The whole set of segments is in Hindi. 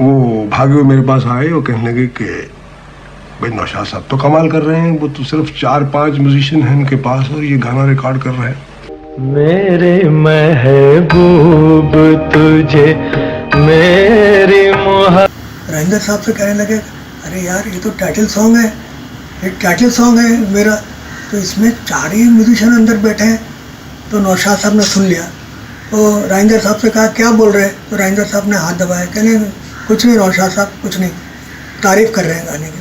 वो भागे हुए मेरे पास आए और कहने लगे कि भाई नौशाद साहब तो कमाल कर रहे हैं, वो तो सिर्फ 4-5 म्यूजिशियन हैं उनके पास और ये गाना रिकॉर्ड कर रहे हैं। मेरे महबूब तुझे मेरी राजेंद्र साहब से कहने लगे, अरे यार ये तो टाइटल सॉन्ग है, ये टाइटल सॉन्ग है मेरा, तो इसमें 4 ही म्यूजिशियन अंदर बैठे हैं। तो नौशाद साहब ने सुन लिया, तो राजेंद्र साहब से कहा क्या बोल रहे हैं, तो राजेंद्र साहब ने हाथ दबाया, कहने कुछ नहीं नौशाद साहब, कुछ नहीं, तारीफ कर रहे हैं गाने की।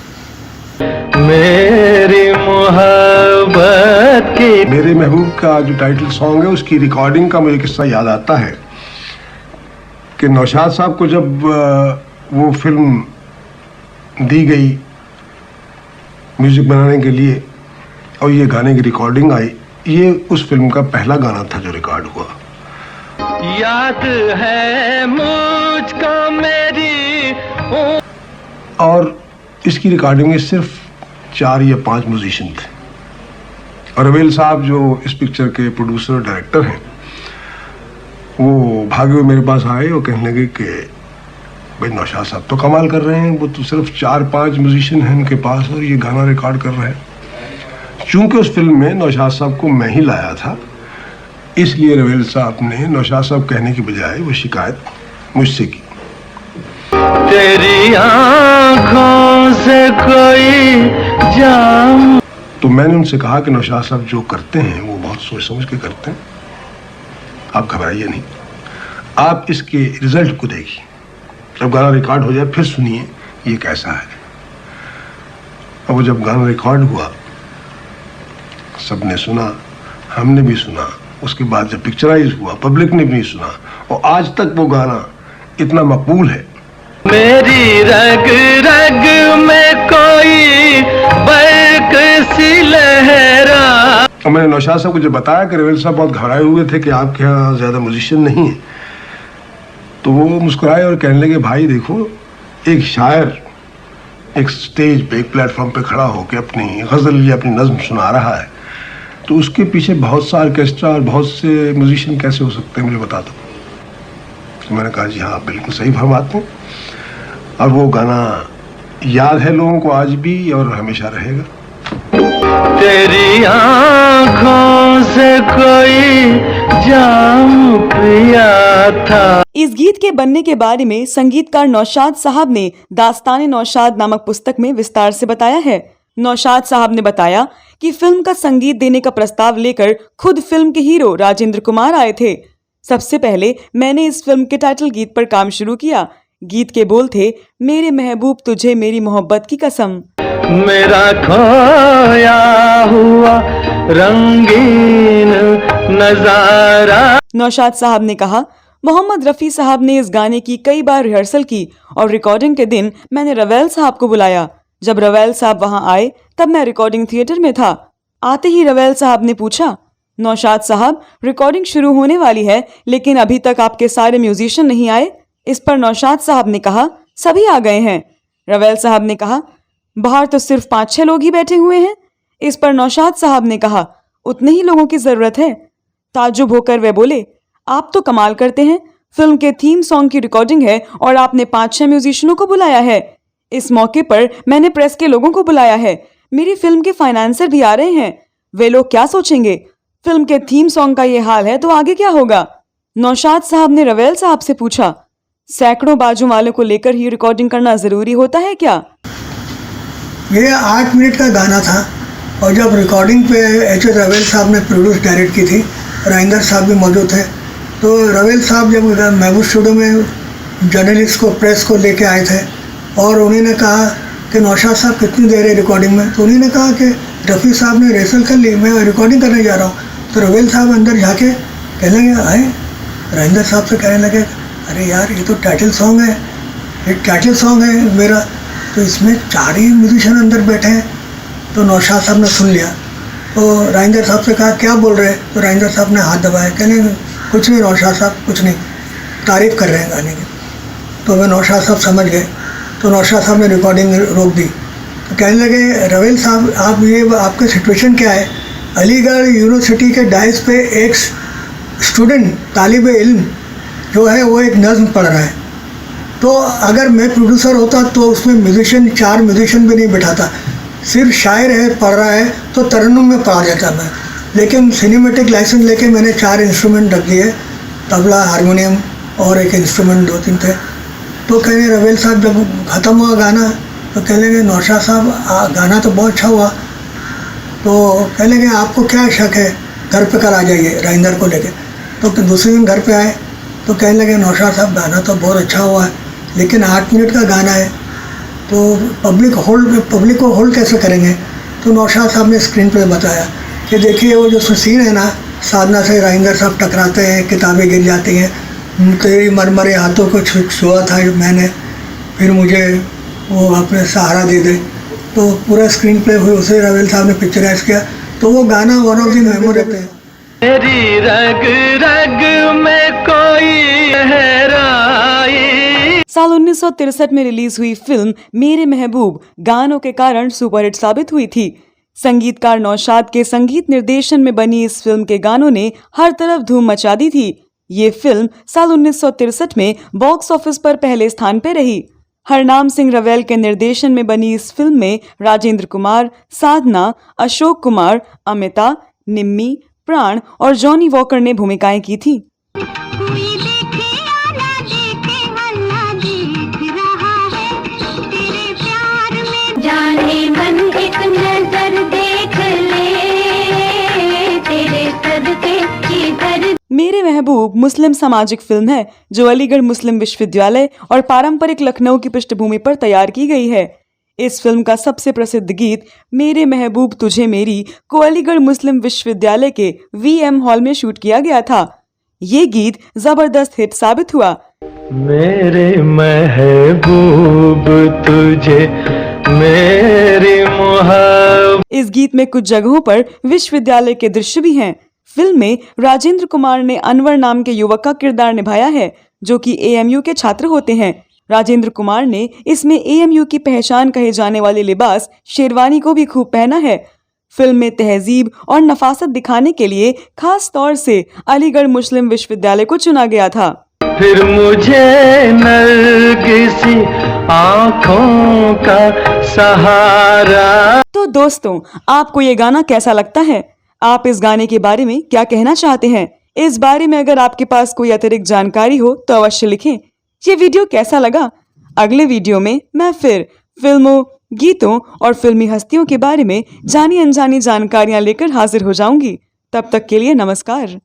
मेरी मोहब्बत की। मेरे महबूब का जो टाइटल सॉन्ग है उसकी रिकॉर्डिंग का मुझे किस्सा याद आता है कि नौशाद साहब को जब वो फिल्म दी गई म्यूजिक बनाने के लिए और ये गाने की रिकॉर्डिंग आई, ये उस फिल्म का पहला गाना था जो रिकॉर्ड हुआ। याद है मुझको मेरी और इसकी रिकॉर्डिंग में सिर्फ 4 या 5 म्यूजिशियन थे और रवेल साहब जो इस पिक्चर के प्रोड्यूसर और डायरेक्टर हैं, वो भागे हुए मेरे पास आए और कहने लगे कि भाई नौशाद साहब तो कमाल कर रहे हैं, वो तो सिर्फ 4-5 म्यूजिशियन हैं उनके पास और ये गाना रिकॉर्ड कर रहे हैं। चूंकि उस फिल्म में नौशाद साहब को मैं ही लाया था, इसलिए रवेल साहब ने नौशाद साहब कहने की बजाय वो शिकायत मुझसे की। तेरी आँखों से कोई जाम। तो मैंने उनसे कहा कि नौशाद साहब जो करते हैं वो बहुत सोच समझ के करते हैं, आप घबराइए नहीं, आप इसके रिजल्ट को देखिए, जब गाना रिकॉर्ड हो जाए फिर सुनिए ये कैसा है। अब वो जब गाना रिकॉर्ड हुआ, सबने सुना, हमने भी सुना, उसके बाद जब पिक्चराइज हुआ पब्लिक ने भी सुना और आज तक वो गाना इतना मकबूल है। मेरी रग रग में कोई बर्क सी लहरा। और मैंने नौशाद साहब को जब बताया कि रवेल साहब बहुत घबराए हुए थे कि आपके यहाँ ज़्यादा म्यूजिशियन नहीं है, तो वो मुस्कुराए और कहने लगे, भाई देखो, एक शायर एक स्टेज पे एक प्लेटफॉर्म पे खड़ा होकर अपनी गज़ल या अपनी नज़्म सुना रहा है, तो उसके पीछे बहुत सा ऑर्केस्ट्रा और बहुत से म्यूजिशियन कैसे हो सकते हैं, मुझे बता दो। तो मैंने कहा जी हाँ, बिल्कुल सही फरमाते हैं। और वो गाना याद है लोगों को आज भी और हमेशा रहेगा। तेरी आँखों से कोई जाम पिया था। इस गीत के बनने के बारे में संगीतकार नौशाद साहब ने दास्तान-ए नौशाद नामक पुस्तक में विस्तार से बताया है। नौशाद साहब ने बताया कि फिल्म का संगीत देने का प्रस्ताव लेकर खुद फिल्म के हीरो राजेंद्र कुमार आए थे। सबसे पहले मैंने इस फिल्म के टाइटल गीत पर काम शुरू किया। गीत के बोल थे, मेरे महबूब तुझे मेरी मोहब्बत की कसम। मेरा खोया हुआ रंगीन नजारा। नौशाद साहब ने कहा, मोहम्मद रफ़ी साहब ने इस गाने की कई बार रिहर्सल की और रिकॉर्डिंग के दिन मैंने रवेल साहब को बुलाया। जब रवेल साहब वहां आए तब मैं रिकॉर्डिंग थिएटर में था। आते ही रवेल साहब ने पूछा, नौशाद साहब रिकॉर्डिंग शुरू होने वाली है लेकिन अभी तक आपके सारे म्यूजिशियन नहीं आए। इस पर नौशाद साहब ने कहा, सभी आ गए हैं। रवेल साहब ने कहा, बाहर तो सिर्फ 5-6 लोग ही बैठे हुए हैं। इस पर नौशाद साहब ने कहा, उतने ही लोगों की जरूरत है। ताज्जुब होकर वे बोले, आप तो कमाल करते हैं, फिल्म के थीम सॉन्ग की रिकॉर्डिंग है और आपने 5-6 म्यूजिशियनों को बुलाया है। इस मौके पर मैंने प्रेस के लोगों को बुलाया है, मेरी फिल्म के फाइनेंसर भी आ रहे हैं। वे लोग क्या सोचेंगे? फिल्म के थीम सॉन्ग का ये हाल है तो आगे क्या होगा? नौशाद साहब ने रवेल साहब से पूछा, सैकड़ों बाजू वालों को लेकर ही रिकॉर्डिंग करना जरूरी होता है क्या? ये 8 मिनट का गाना था और जब रिकॉर्डिंग पे एच.एस. रवेल साहब ने प्रोड्यूस डायरेक्ट की थी, राजेंद्र साहब भी मौजूद थे। तो रवेल साहब जब महबूब स्टूडियो में जर्नलिस्ट को प्रेस को लेके आए थे और उन्होंने कहा कि नौशाद साहब कितनी देर है रिकॉर्डिंग में, तो उन्होंने कहा कि रफ़ी साहब ने रिहर्सल कर ली, मैं रिकॉर्डिंग करने जा रहा हूँ। तो रवेल साहब अंदर जाके कहने लगे, आए राजेंद्र साहब से कहने लगे, अरे यार ये तो टाइटल सॉन्ग है, ये टाइटल सॉन्ग है मेरा, तो इसमें 4 ही म्यूजिशियन अंदर बैठे हैं। तो नौशाद साहब ने सुन लिया, तो राजेंद्र साहब से कहा क्या बोल रहे हैं, तो राजेंद्र साहब ने हाथ दबाया, कहने कुछ नहीं नौशाद साहब, कुछ नहीं, तारीफ कर रहे हैं गाने की। तो वह नौशाद साहब समझ गए, तो नौशाद साहब ने रिकॉर्डिंग रोक दी। तो कहने लगे, रवेल साहब आप ये आपका सिचुएशन क्या है? अलीगढ़ यूनिवर्सिटी के डाइस पे एक स्टूडेंट तालिब इल्म जो है वो एक नज़्म पढ़ रहा है तो अगर मैं प्रोड्यूसर होता तो उसमें म्यूजिशियन 4 म्यूजिशियन भी नहीं बिठाता, सिर्फ शायर है पढ़ रहा है तो तरन्नुम में पढ़ा जाता मैं। लेकिन सिनेमेटिक लाइसेंस लेके मैंने 4 इंस्ट्रूमेंट रख दिए, तबला, हारमोनियम और एक इंस्ट्रूमेंट 2-3 थे। तो कहने रवेल साहब जब ख़त्म हुआ गाना तो कह लेंगे नौशाद साहब गाना तो बहुत अच्छा हुआ, तो कह लेंगे आपको क्या शक है, घर पे कल आ जाइए राइंदर को लेके। तो दूसरे दिन घर पे आए तो कहने लगे नौशाद साहब गाना तो बहुत अच्छा हुआ है, लेकिन 8 मिनट का गाना है तो पब्लिक को होल्ड कैसे करेंगे। तो नौशाद साहब ने स्क्रीन पे बताया कि देखिए वो जो सीन है ना, साधना से राइंदर साहब टकराते हैं, किताबें गिर जाती हैं, तेरी मरमरे हाथों को छुआ था मैंने, फिर मुझे वो अपने सहारा दे दे। तो पूरा स्क्रीन प्ले हुई, उसे रवेल साहब ने पिक्चराइज किया। तो वो गाना वन ऑफ द मेमोरेबल है। मेरी रग रग में कोई गहराई। साल 1963 में रिलीज हुई फिल्म मेरे महबूब गानों के कारण सुपरहिट साबित हुई थी। संगीतकार नौशाद के संगीत निर्देशन में बनी इस फिल्म के गानों ने हर तरफ धूम मचा दी थी। ये फिल्म साल 1963 में बॉक्स ऑफिस पर पहले स्थान पर रही। हरनाम सिंह रवेल के निर्देशन में बनी इस फिल्म में राजेंद्र कुमार, साधना, अशोक कुमार, अमिता, निम्मी, प्राण और जॉनी वॉकर ने भूमिकाएं की थी। कोई देखे आला देखे अल्लाह देख रहा है तेरे प्यार में, जाने मन एक नजर देख ले तेरे सदके किधर। मेरे महबूब मुस्लिम सामाजिक फिल्म है जो अलीगढ़ मुस्लिम विश्वविद्यालय और पारंपरिक लखनऊ की पृष्ठभूमि पर तैयार की गई है। इस फिल्म का सबसे प्रसिद्ध गीत मेरे महबूब तुझे मेरी को अलीगढ़ मुस्लिम विश्वविद्यालय के VM हॉल में शूट किया गया था। ये गीत जबरदस्त हिट साबित हुआ। मेरे महबूब तुझे मेरी मोहब्बत। इस गीत में कुछ जगहों पर विश्वविद्यालय के दृश्य भी हैं। फिल्म में राजेंद्र कुमार ने अनवर नाम के युवक का किरदार निभाया है जो कि AMU के छात्र होते हैं। राजेंद्र कुमार ने इसमें AMU की पहचान कहे जाने वाले लिबास शेरवानी को भी खूब पहना है। फिल्म में तहजीब और नफासत दिखाने के लिए खास तौर से अलीगढ़ मुस्लिम विश्वविद्यालय को चुना गया था। फिर मुझे नरगिसी आँखों का सहारा। तो दोस्तों, आपको ये गाना कैसा लगता है? आप इस गाने के बारे में क्या कहना चाहते हैं? इस बारे में अगर आपके पास कोई अतिरिक्त जानकारी हो तो अवश्य लिखें। ये वीडियो कैसा लगा? अगले वीडियो में मैं फिर फिल्मों, गीतों और फिल्मी हस्तियों के बारे में जानी अनजानी जानकारियां लेकर हाजिर हो जाऊंगी। तब तक के लिए नमस्कार।